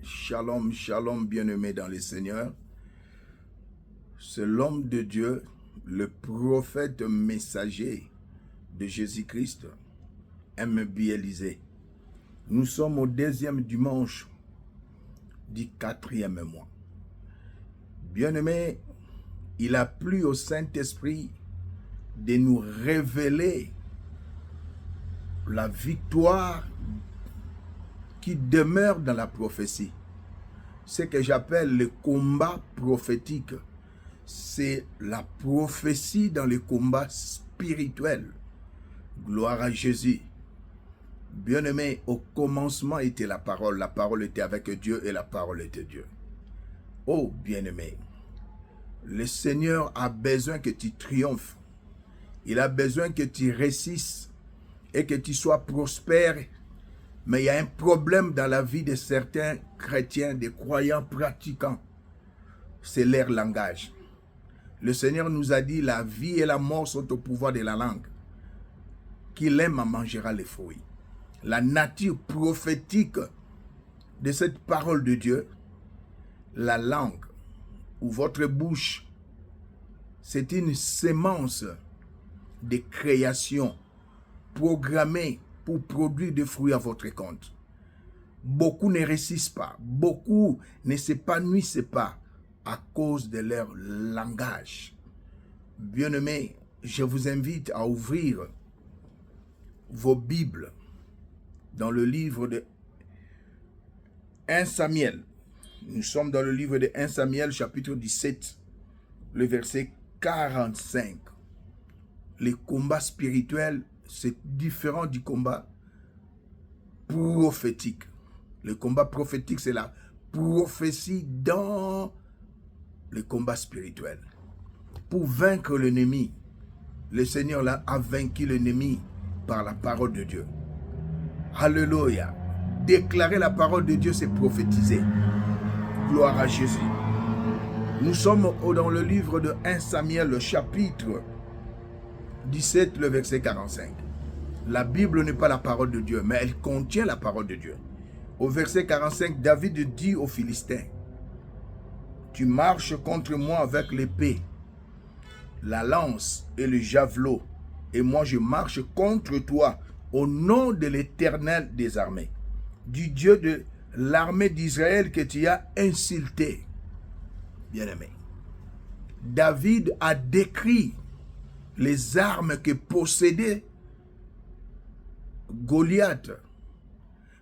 Shalom, shalom, bien-aimés dans le Seigneur. C'est l'homme de Dieu, le prophète messager de Jésus-Christ, M.B. Élisée. Nous sommes au 2e dimanche du 4e mois. Bien-aimés, il a plu au Saint-Esprit de nous révéler la victoire qui demeure dans la prophétie. Ce que j'appelle le combat prophétique, c'est la prophétie dans le combat spirituel. Gloire à Jésus. Bien-aimé, au commencement était la parole était avec Dieu et la parole était Dieu. Oh, bien-aimé, le Seigneur a besoin que tu triomphes. Il a besoin que tu réussisses et que tu sois prospère. Mais il y a un problème dans la vie de certains chrétiens, des croyants pratiquants. C'est leur langage. Le Seigneur nous a dit, la vie et la mort sont au pouvoir de la langue. Qui l'aime en mangera les fruits. La nature prophétique de cette parole de Dieu, la langue ou votre bouche, c'est une sémence de création programmée pour produire des fruits à votre compte. Beaucoup ne réussissent pas, beaucoup ne s'épanouissent pas à cause de leur langage. Bien-aimés, je vous invite à ouvrir vos Bibles dans le livre de 1 Samuel. Nous sommes dans le livre de 1 Samuel, chapitre 17, le verset 45. Les combats spirituels, c'est différent du combat prophétique. Le combat prophétique, c'est la prophétie dans le combat spirituel. Pour vaincre l'ennemi, le Seigneur là a vaincu l'ennemi par la parole de Dieu. Alléluia. Déclarer la parole de Dieu, c'est prophétiser. Gloire à Jésus. Nous sommes dans le livre de 1 Samuel, le chapitre 17, le verset 45. La Bible n'est pas la parole de Dieu, mais elle contient la parole de Dieu. Au verset 45, David dit aux Philistins, « Tu marches contre moi avec l'épée, la lance et le javelot, et moi je marche contre toi au nom de l'Éternel des armées, du Dieu de l'armée d'Israël que tu as insulté. » Bien-aimé, David a décrit les armes que possédait Goliath.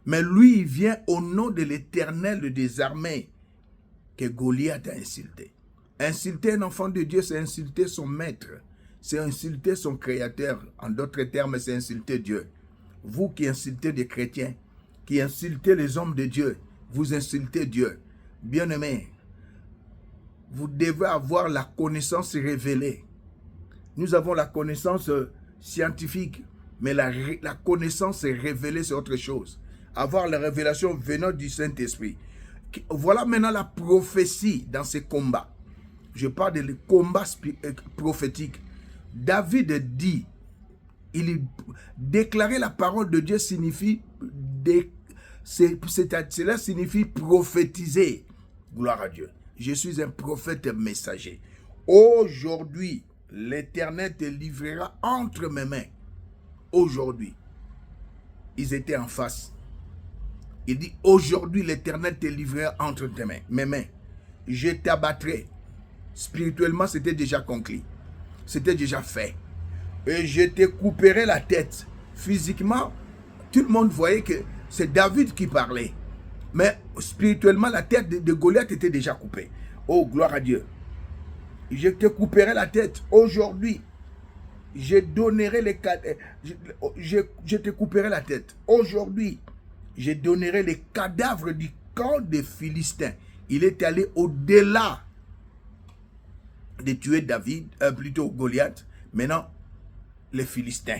Mais lui, il vient au nom de l'Éternel des armées que Goliath a insulté. Insulter un enfant de Dieu, c'est insulter son maître. C'est insulter son créateur. En d'autres termes, c'est insulter Dieu. Vous qui insultez des chrétiens, qui insultez les hommes de Dieu, vous insultez Dieu. Bien-aimés, vous devez avoir la connaissance révélée. Nous avons la connaissance scientifique, mais la connaissance révélée, c'est autre chose. Avoir la révélation venant du Saint-Esprit. Voilà maintenant la prophétie dans ces combats. Je parle de combat prophétique. David dit, déclarer la parole de Dieu signifie, cela signifie prophétiser. Gloire à Dieu. Je suis un prophète messager. Aujourd'hui, l'Éternel te livrera entre mes mains. Aujourd'hui, ils étaient en face. Il dit, aujourd'hui, l'Éternel te livrera entre mes mains. Je t'abattrai. Spirituellement, c'était déjà conclu. C'était déjà fait. Et je te couperai la tête. Physiquement, tout le monde voyait que c'est David qui parlait. Mais spirituellement, la tête de Goliath était déjà coupée. Oh, gloire à Dieu. Je te couperai la tête. Aujourd'hui, je te couperai la tête. Aujourd'hui, je donnerai les cadavres du camp des Philistins. Il est allé au-delà de tuer David, plutôt Goliath. Maintenant, les Philistins.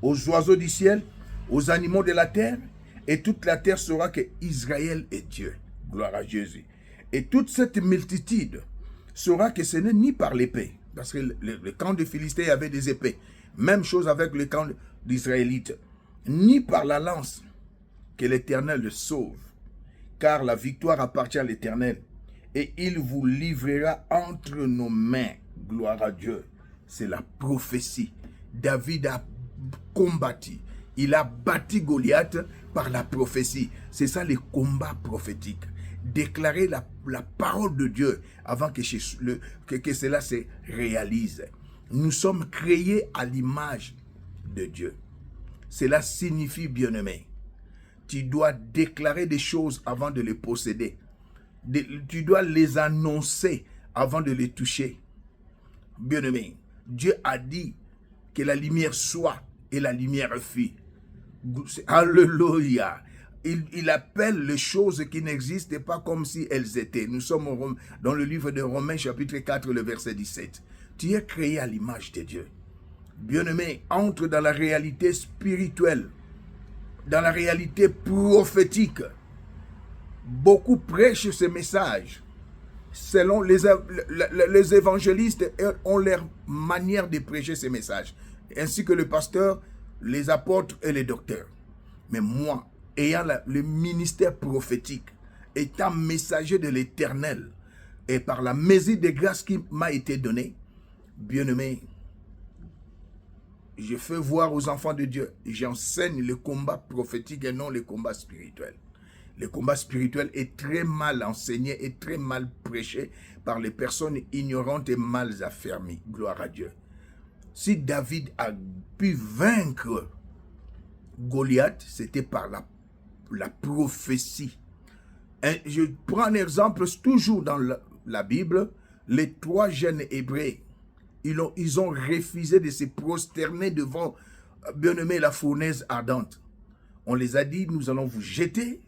Aux oiseaux du ciel, aux animaux de la terre, et toute la terre saura que Israël est Dieu. Gloire à Jésus. Et toute cette multitude saura que ce n'est ni par l'épée, parce que le camp des Philistins avait des épées. Même chose avec le camp d'Israélites. Ni par la lance que l'Éternel le sauve, car la victoire appartient à l'Éternel, et il vous livrera entre nos mains. Gloire à Dieu. C'est la prophétie. David a combattu. Il a bâti Goliath par la prophétie. C'est ça les combats prophétiques. Déclarer la parole de Dieu avant que cela se réalise. Nous sommes créés à l'image de Dieu. Cela signifie, bien-aimé, tu dois déclarer des choses avant de les posséder. Tu dois les annoncer avant de les toucher. Bien-aimé, Dieu a dit que la lumière soit et la lumière fut. Alléluia. Il appelle les choses qui n'existaient pas comme si elles étaient. Nous sommes dans le livre de Romains chapitre 4, le verset 17. Tu es créé à l'image de Dieu. Bien-aimé, entre dans la réalité spirituelle, dans la réalité prophétique. Beaucoup prêchent ce message. Selon les évangélistes ont leur manière de prêcher ces messages, ainsi que le pasteur, les apôtres et les docteurs. Mais moi, ayant le ministère prophétique, étant messager de l'Éternel, et par la mesure de grâce qui m'a été donnée, bien-aimé, je fais voir aux enfants de Dieu, j'enseigne le combat prophétique et non le combat spirituel. Le combat spirituel est très mal enseigné et très mal prêché par les personnes ignorantes et mal affermies. Gloire à Dieu. Si David a pu vaincre Goliath, c'était par la prophétie. Et je prends un exemple toujours dans la Bible. Les 3 jeunes Hébreux, ils ont refusé de se prosterner devant, bien-aimé, la fournaise ardente. On les a dit, nous allons vous jeter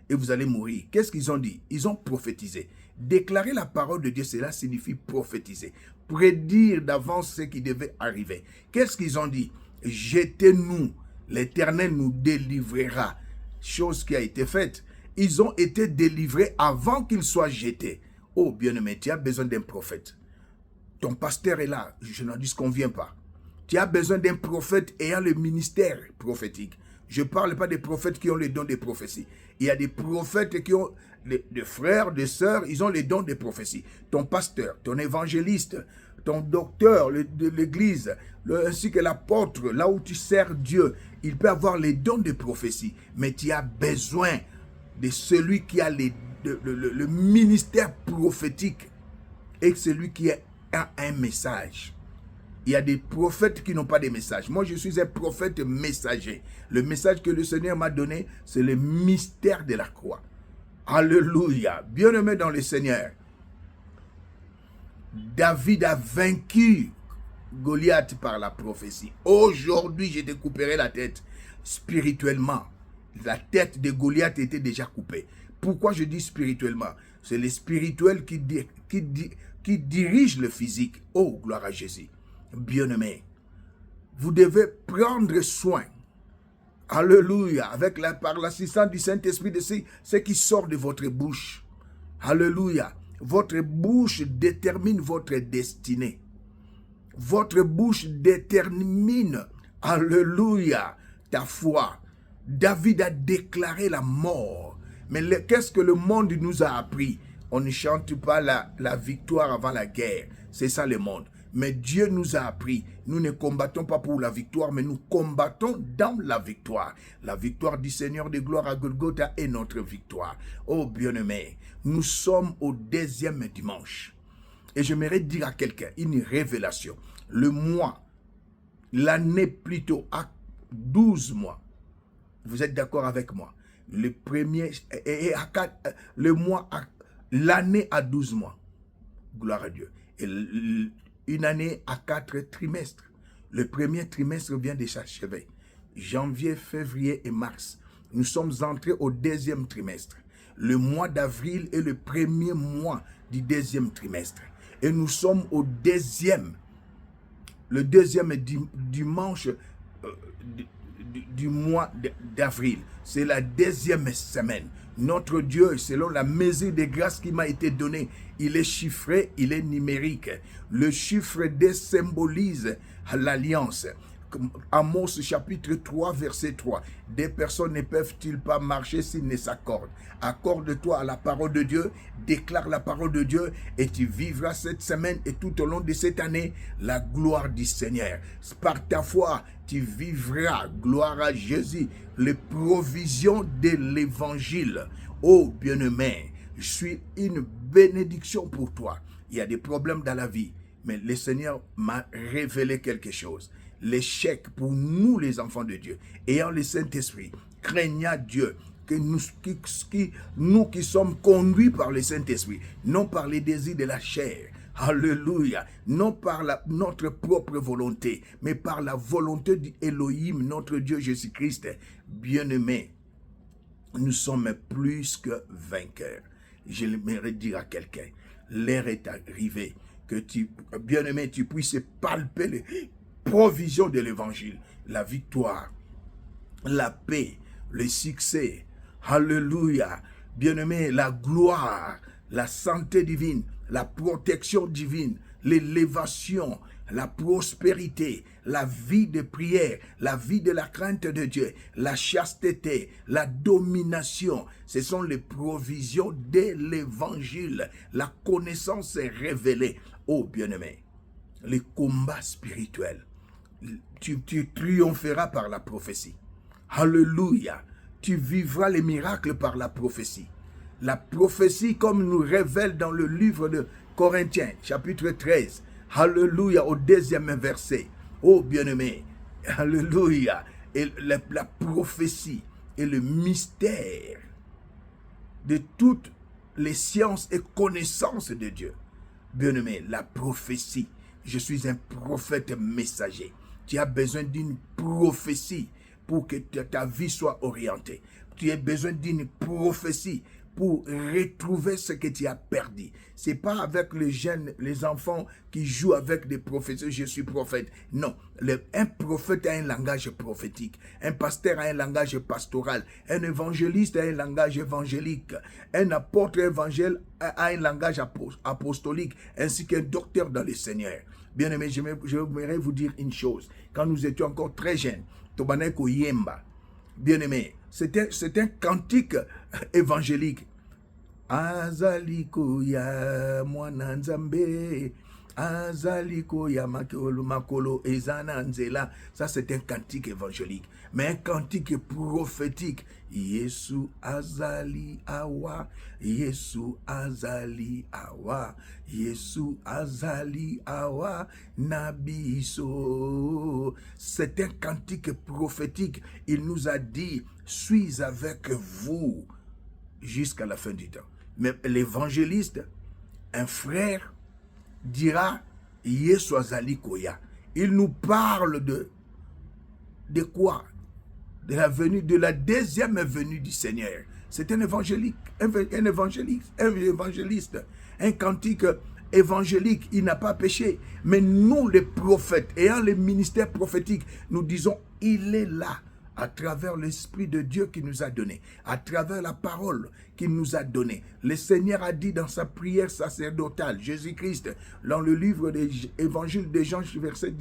et vous allez mourir. Qu'est-ce qu'ils ont dit? Ils ont prophétisé. Déclarer la parole de Dieu, cela signifie prophétiser. Prédire d'avance ce qui devait arriver. Qu'est-ce qu'ils ont dit? Jetez-nous, l'Éternel nous délivrera. Chose qui a été faite. Ils ont été délivrés avant qu'ils soient jetés. Oh bien-aimé, tu as besoin d'un prophète. Ton pasteur est là, je n'en disconviens pas. Tu as besoin d'un prophète ayant le ministère prophétique. Je ne parle pas des prophètes qui ont les dons de prophétie. Il y a des prophètes qui ont, des frères, des sœurs, ils ont les dons de prophétie. Ton pasteur, ton évangéliste, ton docteur de l'église, ainsi que l'apôtre, là où tu sers Dieu, il peut avoir les dons de prophétie. Mais tu as besoin de celui qui a le ministère prophétique et celui qui a un message. Il y a des prophètes qui n'ont pas de message. Moi, je suis un prophète messager. Le message que le Seigneur m'a donné, c'est le mystère de la croix. Alléluia. Bien-aimé dans le Seigneur, David a vaincu Goliath par la prophétie. Aujourd'hui, je te couperai la tête spirituellement. La tête de Goliath était déjà coupée. Pourquoi je dis spirituellement? C'est le spirituel qui dirige le physique. Oh, gloire à Jésus. Bien-aimé, vous devez prendre soin, alléluia, par l'assistance du Saint-Esprit de ce qui sort de votre bouche. Alléluia. Votre bouche détermine votre destinée. Votre bouche détermine, alléluia, ta foi. David a déclaré la mort. Mais qu'est-ce que le monde nous a appris? On ne chante pas la victoire avant la guerre. C'est ça le monde. Mais Dieu nous a appris, nous ne combattons pas pour la victoire, mais nous combattons dans la victoire. La victoire du Seigneur de gloire à Golgotha est notre victoire. Oh bien-aimé, nous sommes au 10e dimanche. Et j'aimerais dire à quelqu'un une révélation. Le mois, l'année plutôt, à 12 mois. Vous êtes d'accord avec moi? Le premier, le mois, l'année à 12 mois. Gloire à Dieu. Et une année à 4 trimestres. Le premier trimestre vient de s'achever. Janvier, février et mars. Nous sommes entrés au 2e trimestre. Le mois d'avril est le premier mois du 2e trimestre. Et nous sommes au le deuxième dimanche du mois d'avril. C'est la 2e semaine. Notre Dieu, selon la mesure de grâce qui m'a été donnée, il est chiffré, il est numérique. Le chiffre D symbolise l'alliance. Amos chapitre 3, verset 3. Des personnes ne peuvent-ils pas marcher s'ils ne s'accordent? Accorde-toi à la parole de Dieu, déclare la parole de Dieu et tu vivras cette semaine et tout au long de cette année la gloire du Seigneur. Par ta foi, tu vivras, gloire à Jésus, les provisions de l'évangile. Oh bien-aimé, je suis une bénédiction pour toi. Il y a des problèmes dans la vie, mais le Seigneur m'a révélé quelque chose. L'échec pour nous les enfants de Dieu, ayant le Saint-Esprit, craignant Dieu, que nous qui sommes conduits par le Saint-Esprit, non par les désirs de la chair, alléluia, non par notre propre volonté, mais par la volonté d'Élohim, notre Dieu Jésus-Christ, bien-aimé, nous sommes plus que vainqueurs. Je l'aimerais dire à quelqu'un, l'heure est arrivée, que tu, bien-aimé, tu puisses palper les provisions de l'évangile, la victoire, la paix, le succès, alléluia, bien-aimé, la gloire, la santé divine, la protection divine, l'élévation, la prospérité, la vie de prière, la vie de la crainte de Dieu, la chasteté, la domination. Ce sont les provisions de l'évangile. La connaissance est révélée. Oh bien-aimé, les combats spirituels, tu triompheras par la prophétie. Alléluia. Tu vivras les miracles par la prophétie. La prophétie, comme nous révèle dans le livre de Corinthiens, chapitre 13, alléluia, au 2e verset. Oh bien-aimé, alléluia. Et la prophétie est le mystère de toutes les sciences et connaissances de Dieu. Bien-aimé, la prophétie, je suis un prophète messager. Tu as besoin d'une prophétie pour que ta vie soit orientée. Tu as besoin d'une prophétie pour retrouver ce que tu as perdu. Ce n'est pas avec les jeunes, les enfants qui jouent avec des prophéties, je suis prophète. Non, un prophète a un langage prophétique. Un pasteur a un langage pastoral. Un évangéliste a un langage évangélique. Un apôtre évangile a un langage apostolique, ainsi qu'un docteur dans le Seigneur. Bien-aimé, j'aimerais vous dire une chose. Quand nous étions encore très jeunes, Tobaneko Yemba, bien-aimé, c'est un cantique évangélique. Azaliko ya mwana nzambe, azaliko ya makolo ezana nzela. Ça c'est un cantique évangélique. Mais un cantique prophétique. Yesu azali awa, Yesu azali awa, Yesu azali awa, nabiso. C'est un cantique prophétique. Il nous a dit, suis avec vous jusqu'à la fin du temps. Mais l'évangéliste, un frère, dira Yesu azali koya. Il nous parle de quoi? De la venue, de la deuxième venue du Seigneur. C'est un évangélique, un évangéliste, un cantique évangélique. Il n'a pas péché. Mais nous, les prophètes, ayant le ministère prophétique, nous disons, il est là, à travers l'Esprit de Dieu qui nous a donné, à travers la parole qu'il nous a donnée. Le Seigneur a dit dans sa prière sacerdotale, Jésus-Christ, dans le livre de l'Évangile de Jean,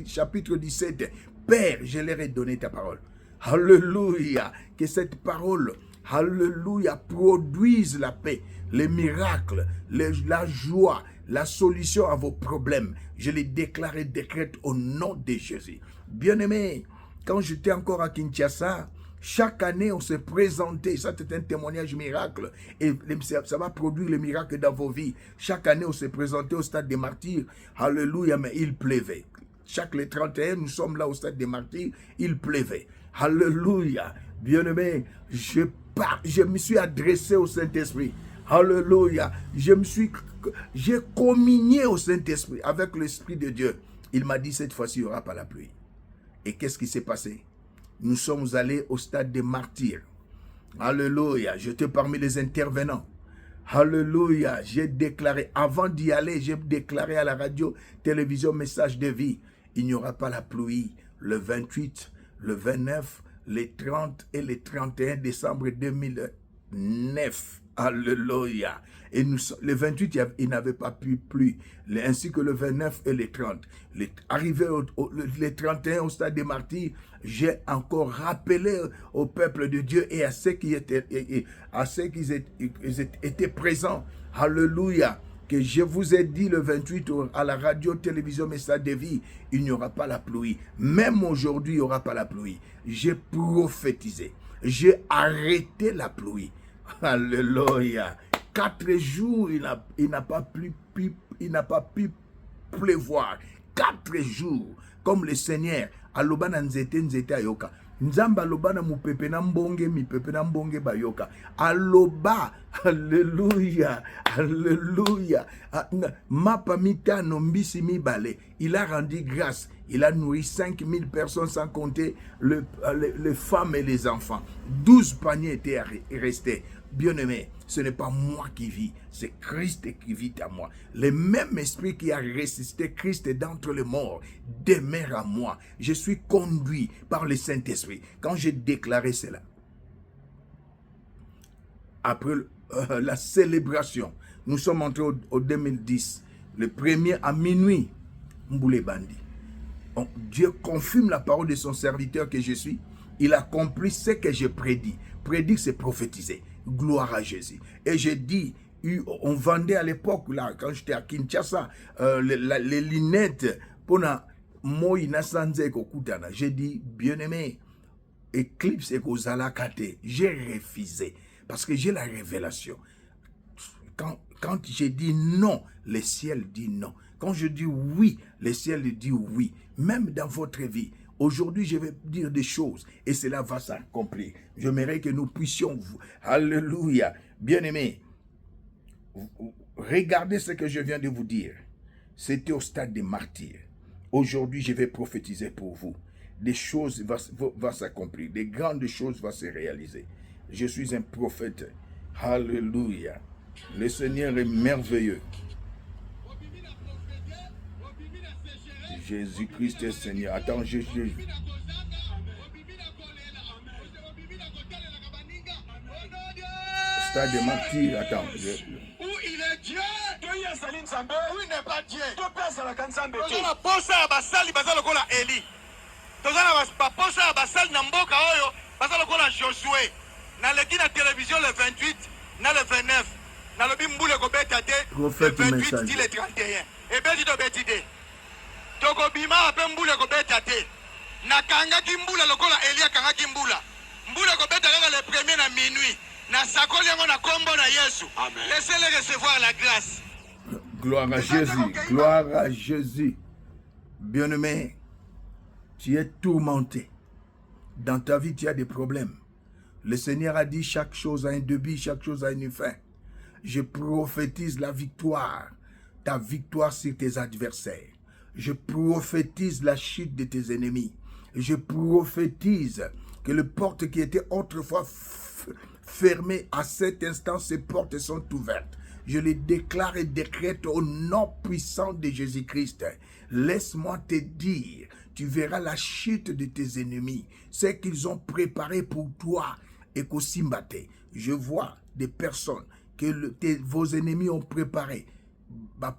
chapitre 17, Père, je leur ai donné ta parole. Alléluia, que cette parole, alléluia, produise la paix, les miracles, la joie, la solution à vos problèmes. Je les déclare et décrète au nom de Jésus. Bien-aimé, quand j'étais encore à Kinshasa, chaque année on se présentait, ça c'est un témoignage miracle, et ça va produire le miracle dans vos vies. Chaque année on se présentait au stade des martyrs, alléluia, mais il pleuvait. Chaque le 31, nous sommes là au stade des martyrs, il pleuvait. Alléluia. Bien-aimé, je me suis adressé au Saint-Esprit. Alléluia. J'ai communié au Saint-Esprit avec l'Esprit de Dieu. Il m'a dit, cette fois-ci, il n'y aura pas la pluie. Et qu'est-ce qui s'est passé? Nous sommes allés au stade des martyrs. Alléluia. J'étais parmi les intervenants. Alléluia. J'ai déclaré, avant d'y aller, j'ai déclaré à la radio, télévision, message de vie. Il n'y aura pas la pluie le 28, le 29, le 30 et le 31 décembre 2009. Alléluia. Et le 28, il n'avait pas pu pluie, ainsi que le 29 et les 30. Arrivé les 31 au stade des martyrs, j'ai encore rappelé au peuple de Dieu et à ceux qui étaient présents. Alléluia. Que je vous ai dit le 28 à la radio-télévision Message de vie, il n'y aura pas la pluie. Même aujourd'hui, il n'y aura pas la pluie. J'ai prophétisé. J'ai arrêté la pluie. Alléluia. 4 jours, il n'a pas pu pleuvoir. 4 jours. Comme le Seigneur. Aloba na nzete ayoka. Nzamba aloba na mupepe na mbonge, mipepe na mbonge bayoka. Aloba. Alléluia. Alléluia. Mapa mitano mbisi mibale. Il a rendu grâce. Il a nourri 5000 personnes sans compter les femmes et les enfants. 12 paniers étaient restés. Bien-aimé, ce n'est pas moi qui vis, c'est Christ qui vit à moi. Le même esprit qui a ressuscité Christ d'entre les morts demeure à moi. Je suis conduit par le Saint-Esprit. Quand j'ai déclaré cela, après la célébration, nous sommes entrés au 2010, le premier à minuit, Mboulé Bandi. Dieu confirme la parole de son serviteur que je suis. Il accomplit ce que je prédis. Prédire, c'est prophétiser. Gloire à Jésus. Et j'ai dit, on vendait à l'époque, là, quand j'étais à Kinshasa, les lunettes pour Moïna Sanze Kokutana. J'ai dit, bien-aimé, Éclipse et Kozalakate. J'ai refusé. Parce que j'ai la révélation. Quand j'ai dit non, le ciel dit non. Quand je dis oui, le ciel dit oui. Même dans votre vie. Aujourd'hui, je vais dire des choses et cela va s'accomplir. J'aimerais que nous puissions, alléluia, bien-aimés, regardez ce que je viens de vous dire. C'était au stade des martyrs. Aujourd'hui, je vais prophétiser pour vous. Des choses vont s'accomplir, des grandes choses vont se réaliser. Je suis un prophète. Alléluia. Le Seigneur est merveilleux. Jésus-Christ est Seigneur. Attends, Jésus. Stade de martyr, attends. Où il est Dieu? Où il n'est pas Dieu? Tozana posa ya basali baza lokola Eli. Tozana posa ya basali na mboka oyo baza lokola Josué. Na leki na télévision le 28, na le 29. Na lobi mbule ko beta te. Le 28 dit le 31. Et beti to beti de. Toko bima ape mbule ko beta te. Na kanga ki mbula lokola Elia kanga ki mbula. Mbule ko beta kanga le premier na minuit. Na sakoli yango na kombo na Yesu. Laissez-les recevoir la grâce. Gloire à Jésus. Gloire à Jésus. Bien-aimé, tu es tourmenté. Dans ta vie, tu as des problèmes. Le Seigneur a dit chaque chose a un début, chaque chose a une fin. Je prophétise la victoire. Ta victoire sur tes adversaires. Je prophétise la chute de tes ennemis. Je prophétise que les portes qui étaient autrefois fermées, à cet instant, ces portes sont ouvertes. Je les déclare et décrète au nom puissant de Jésus-Christ. Laisse-moi te dire, tu verras la chute de tes ennemis, ce qu'ils ont préparé pour toi et qu'au Simbate. Je vois des personnes que vos ennemis ont préparé.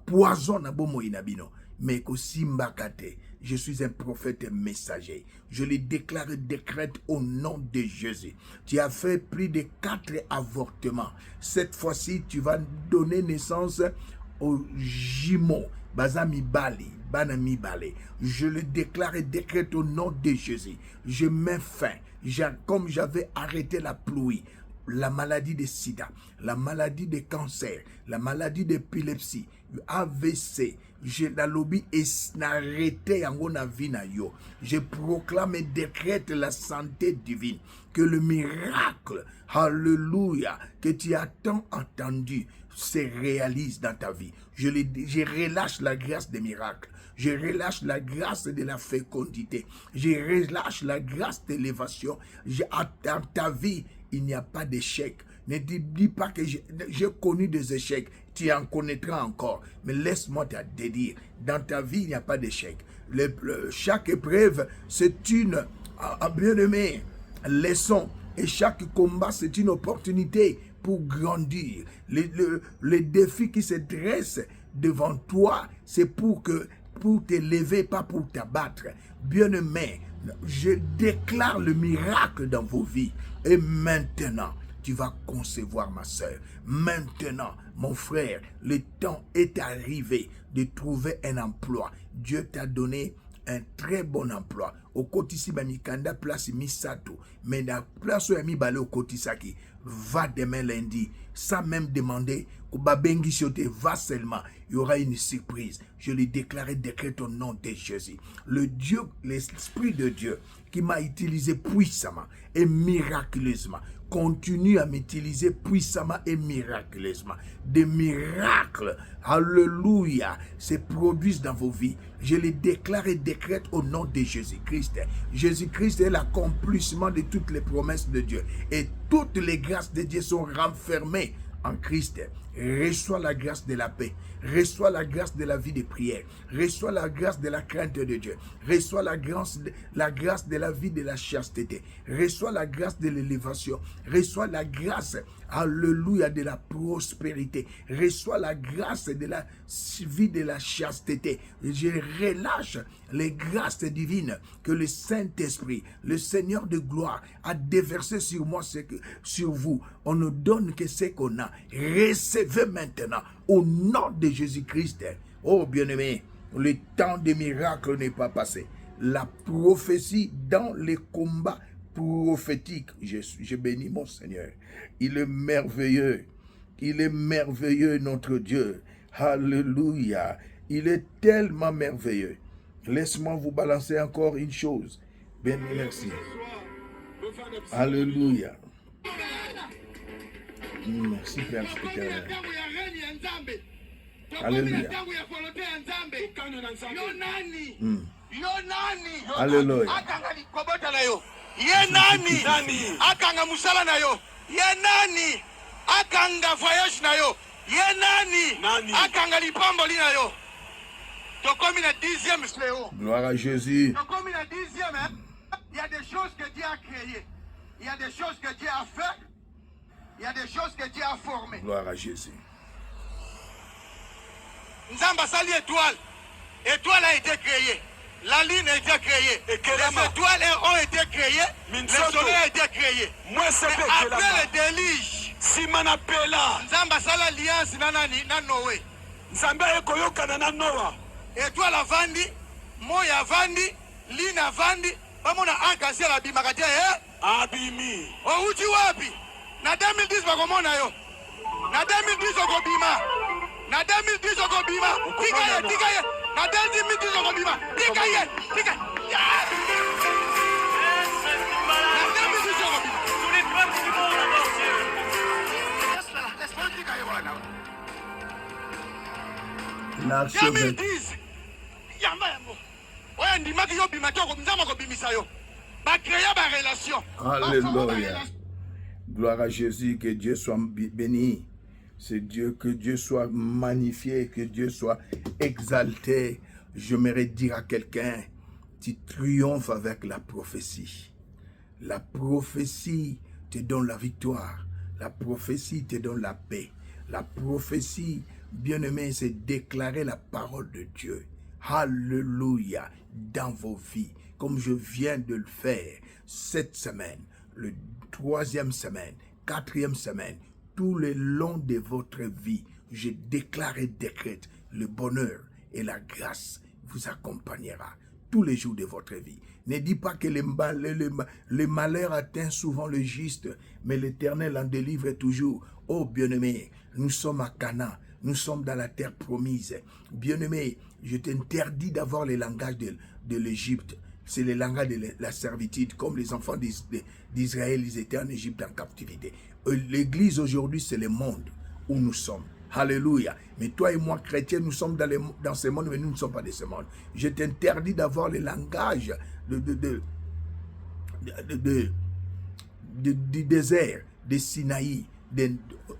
Poison na bomo inabino. Mais qu'au Simbakate, je suis un prophète et messager. Je les déclare et décrète au nom de Jésus. Tu as fait plus de 4 avortements. Cette fois-ci, tu vas donner naissance aux jumeaux. Bazami Bali, Banami Bali. Je le déclare et décrète au nom de Jésus. Je mets fin. Comme j'avais arrêté la pluie, la maladie de sida, la maladie de cancer, la maladie d'épilepsie, AVC, la lobby est arrêté en na vie na yo. Je proclame et décrète la santé divine, que le miracle, alléluia, que tu as tant entendu se réalise dans ta vie. Je relâche la grâce des miracles. Je relâche la grâce de la fécondité. Je relâche la grâce d'élévation. Dans ta vie, il n'y a pas d'échec. Ne dis pas que j'ai connu des échecs. Tu en connaîtras encore. Mais laisse-moi te dire, dans ta vie, il n'y a pas d'échec. Chaque épreuve, c'est une, bien-aimé, leçon. Et chaque combat, c'est une opportunité pour grandir. Les défis qui se dressent devant toi, c'est pour t'élever, pas pour t'abattre. Bien-aimé, je déclare le miracle dans vos vies. Et maintenant, tu vas concevoir, ma soeur. Maintenant, mon frère, le temps est arrivé de trouver un emploi. Dieu t'a donné un très bon emploi. Au kotisi bamikanda place misato. Mais la place où mi balé au kotisaki, va demain lundi, sans même demander, va seulement. Il y aura une surprise. Je l'ai déclaré, décrète au nom de Jésus. Le Dieu, l'Esprit de Dieu, qui m'a utilisé puissamment et miraculeusement, continue à m'utiliser puissamment et miraculeusement. Des miracles, alléluia, se produisent dans vos vies. Je les déclare et décrète au nom de Jésus-Christ. Jésus-Christ est l'accomplissement de toutes les promesses de Dieu. Et toutes les grâces de Dieu sont renfermées en Christ. Reçois la grâce de la paix. Reçois la grâce de la vie de prière. Reçois la grâce de la crainte de Dieu. Reçois la grâce de la vie de la chasteté. Reçois la grâce de l'élévation. Reçois la grâce, alléluia, de la prospérité. Reçois la grâce de la vie de la chasteté. Je relâche les grâces divines que le Saint-Esprit, le Seigneur de gloire, a déversé sur moi, sur vous. On ne donne que ce qu'on a. Recevez maintenant au nom de Jésus-Christ. Oh bien-aimé, le temps des miracles n'est pas passé. La prophétie dans les combats prophétiques. Je bénis mon Seigneur. Il est merveilleux. Il est merveilleux, notre Dieu. Alléluia. Il est tellement merveilleux. Laisse-moi vous balancer encore une chose. Bien, merci. Alléluia. Merci, Père éternel. Alléluia. Alléluia. Akanga musala na yo. Ye nani? Akanga voyage na yo. Ye nani? Akanga lipamboli na yo. Tokomi na 10e fléau. Gloire à Jésus. Tokomi na 10e. Il y a des choses que Dieu a créées. Il y a des choses que Dieu a fait. Il y a des choses que Dieu a formées. Gloire à Jésus. Nzamba sali étoile. Étoile a été créée. La lune a été créée. Les étoiles ont été créées. Le soleil a été créé. Mais après le déluge, Nzamba sala alliance na Noé. Nzamba ekoyokana na Noah. Étoile avandi, moya avandi, lune avandi, bamona ankasi la bimakati abimi. Outi wapi? Na 2010 bakomona yo. Na 2010 okobima. Na 2010 okobima. Tikaye. Na 2010 okobima. Tikaye. Na 2010 okobima. Tous les peuples du monde adorent Dieu. Laisse-moi tikaye wana. L'archevêque. 2010. Yamba yango. Oya ndimaki yo bima toko nzama kobimisa yo. Ba créer ba relation. Alléluia. Gloire à Jésus, que Dieu soit béni. C'est Dieu, que Dieu soit magnifié, que Dieu soit exalté. J'aimerais dire à quelqu'un, tu triomphes avec la prophétie. La prophétie te donne la victoire. La prophétie te donne la paix. La prophétie, bien-aimé, c'est déclarer la parole de Dieu. Alléluia, dans vos vies, comme je viens de le faire cette semaine, le 3e semaine, 4e semaine, tout le long de votre vie, je déclare et décrète le bonheur et la grâce vous accompagnera tous les jours de votre vie. Ne dis pas que le malheur atteint souvent le juste, mais l'Éternel en délivre toujours. Oh bien-aimé, nous sommes à Canaan, nous sommes dans la terre promise. Bien-aimé, je t'interdis d'avoir le langage de l'Égypte. C'est le langage de la servitude, comme les enfants d'Israël, ils étaient en Égypte en captivité. L'église aujourd'hui, c'est le monde où nous sommes. Alléluia. Mais toi et moi, chrétiens, nous sommes dans ce monde, mais nous ne sommes pas de ce monde. Je t'interdis d'avoir le langage du désert, de Sinaï,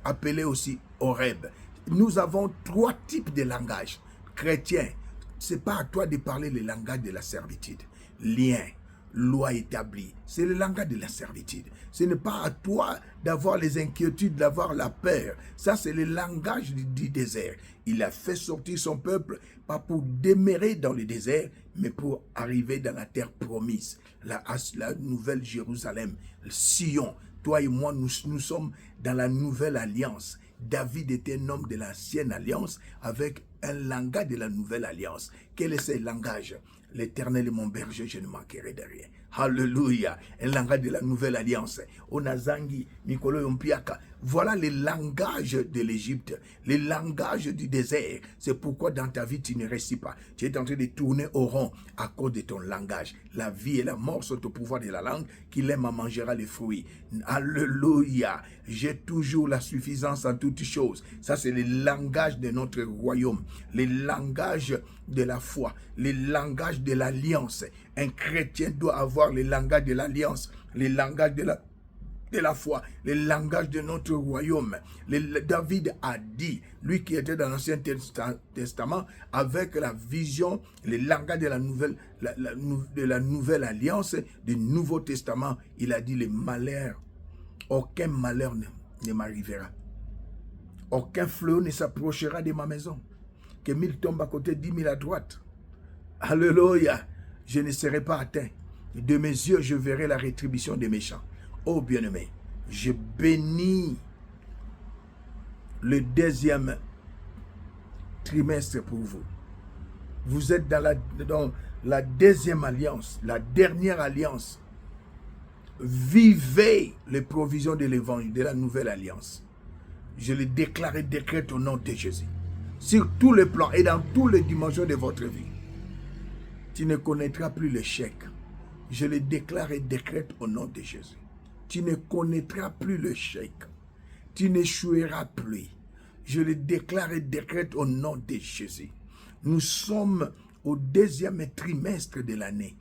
appelé aussi Horeb. Nous avons 3 types de langages. Chrétiens, ce n'est pas à toi de parler le langage de la servitude. Lien. loi établie. C'est le langage de la servitude. Ce n'est pas à toi d'avoir les inquiétudes, d'avoir la peur. Ça, c'est le langage du désert. Il a fait sortir son peuple, pas pour demeurer dans le désert, mais pour arriver dans la terre promise, la nouvelle Jérusalem, Sion. Toi et moi, nous sommes dans la nouvelle alliance. David était un homme de l'ancienne alliance avec un langage de la nouvelle alliance. Quel est ce langage? L'Éternel est mon berger, je ne manquerai de rien. Alléluia. Un langage de la nouvelle alliance. Onazangi, Mikolo Yompiaka. Voilà le langage de l'Égypte, le langage du désert. C'est pourquoi dans ta vie, tu ne réussis pas. Tu es en train de tourner au rond à cause de ton langage. La vie et la mort sont au pouvoir de la langue. Qui l'aime en mangera les fruits. Alléluia. J'ai toujours la suffisance en toutes choses. Ça, c'est le langage de notre royaume. Le langage de la foi. Le langage de l'alliance. Un chrétien doit avoir le langage de l'alliance. Le langage de la foi, le langage de notre royaume. David a dit, lui qui était dans l'Ancien Testament, avec la vision, le langage de la nouvelle alliance, du Nouveau Testament, il a dit le malheur, aucun malheur ne m'arrivera. Aucun fléau ne s'approchera de ma maison. Que 1000 tombent à côté, 10 000 à droite. Alléluia. Je ne serai pas atteint. De mes yeux, je verrai la rétribution des méchants. Oh bien-aimé, je bénis le deuxième trimestre pour vous. Vous êtes dans la deuxième alliance, la dernière alliance. Vivez les provisions de l'évangile, de la nouvelle alliance. Je le déclare et décrète au nom de Jésus. Sur tous les plans et dans toutes les dimensions de votre vie. Tu ne connaîtras plus l'échec. Je le déclare et décrète au nom de Jésus. Tu ne connaîtras plus l'échec. Tu n'échoueras plus. Je le déclare et décrète au nom de Jésus. Nous sommes au deuxième trimestre de l'année.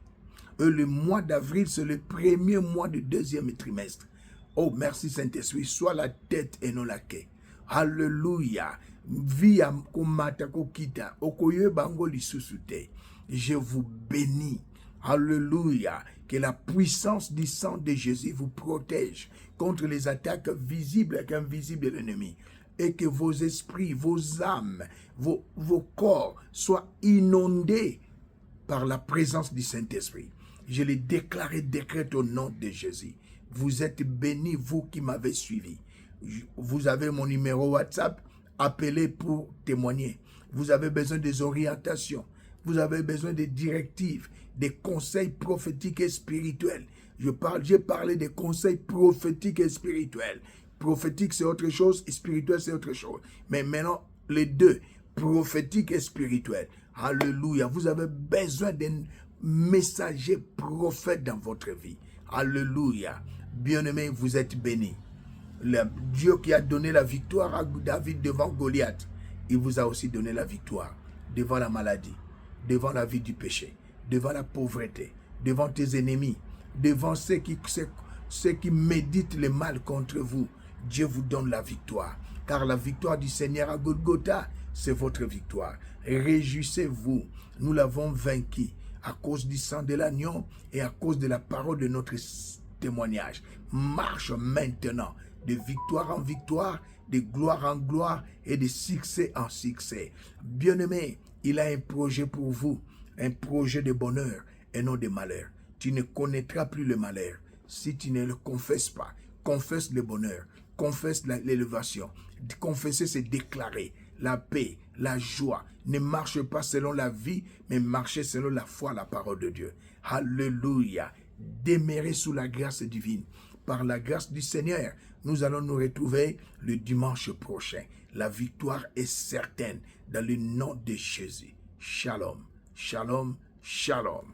Le mois d'avril, c'est le premier mois du deuxième trimestre. Oh, merci Saint-Esprit. Sois la tête et non la queue. Alléluia. Je vous bénis. Alléluia. Que la puissance du sang de Jésus vous protège contre les attaques visibles et invisibles de l'ennemi. Et que vos esprits, vos âmes, vos corps soient inondés par la présence du Saint-Esprit. Je les déclare et décrète au nom de Jésus. Vous êtes bénis, vous qui m'avez suivi. Vous avez mon numéro WhatsApp. Appelez pour témoigner. Vous avez besoin des orientations. Vous avez besoin des directives, des conseils prophétiques et spirituels. J'ai parlé des conseils prophétiques et spirituels. Prophétique, c'est autre chose, et spirituel, c'est autre chose. Mais maintenant, les deux, prophétique et spirituel. Alléluia. Vous avez besoin d'un messager prophète dans votre vie. Alléluia. Bien-aimés, vous êtes bénis. Le Dieu qui a donné la victoire à David devant Goliath, il vous a aussi donné la victoire devant la maladie, devant la vie du péché, devant la pauvreté, devant tes ennemis, devant ceux qui méditent le mal contre vous. Dieu vous donne la victoire. Car la victoire du Seigneur à Golgotha, c'est votre victoire. Réjouissez-vous. Nous l'avons vaincu à cause du sang de l'agneau et à cause de la parole de notre témoignage. Marche maintenant de victoire en victoire, de gloire en gloire et de succès en succès. Bien-aimé, il a un projet pour vous, un projet de bonheur et non de malheur. Tu ne connaîtras plus le malheur si tu ne le confesses pas. Confesse le bonheur, confesse l'élévation. Confesser, c'est déclarer la paix, la joie. Ne marche pas selon la vie, mais marchez selon la foi, la parole de Dieu. Alléluia. Demeurez sous la grâce divine. Par la grâce du Seigneur, nous allons nous retrouver le dimanche prochain. La victoire est certaine dans le nom de Jésus. Shalom, shalom, shalom.